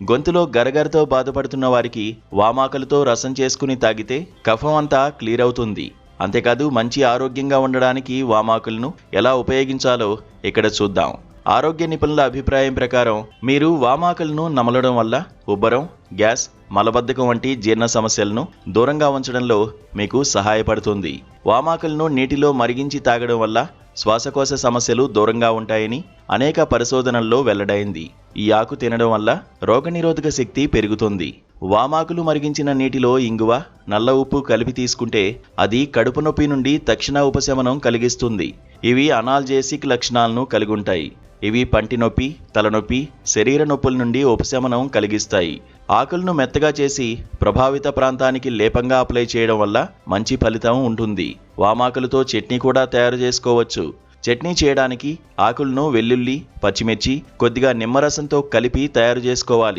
గొంతులో గరగరతో బాధపడుతున్న వారికి వామాకులతో రసం చేసుకుని తాగితే కఫం అంతా క్లియర్ అవుతుంది. అంతేకాదు మంచి ఆరోగ్యంగా ఉండడానికి వామాకులను ఎలా ఉపయోగించాలో ఇక్కడ చూద్దాం. ఆరోగ్య నిపుణుల అభిప్రాయం ప్రకారం మీరు వామాకులను నమలడం వల్ల ఉబ్బరం, గ్యాస్, మలబద్ధకం వంటి జీర్ణ సమస్యలను దూరంగా ఉంచడంలో మీకు సహాయపడుతుంది. వామాకులను నీటిలో మరిగించి తాగడం వల్ల శ్వాసకోశ సమస్యలు దూరంగా ఉంటాయని అనేక పరిశోధనల్లో వెల్లడైంది. ఈ ఆకు తినడం వల్ల రోగనిరోధక శక్తి పెరుగుతుంది. వామాకులు మరిగించిన నీటిలో ఇంగువ, నల్ల ఉప్పు కలిపి తీసుకుంటే అది కడుపు నొప్పి నుండి తక్షణ ఉపశమనం కలిగిస్తుంది. ఇవి అనాల్జేసిక్ లక్షణాలను కలిగి ఉంటాయి. ఇవి పంటి నొప్పి, తలనొప్పి, శరీర నొప్పుల నుండి ఉపశమనం కలిగిస్తాయి. ఆకులను మెత్తగా చేసి ప్రభావిత ప్రాంతానికి లేపంగా అప్లై చేయడం వల్ల మంచి ఫలితం ఉంటుంది. వామాకులతో చట్నీ కూడా తయారు చేసుకోవచ్చు. చట్నీ చేయడానికి ఆకులను వెల్లుల్లి, పచ్చిమిర్చి, కొద్దిగా నిమ్మరసంతో కలిపి తయారు చేసుకోవాలి.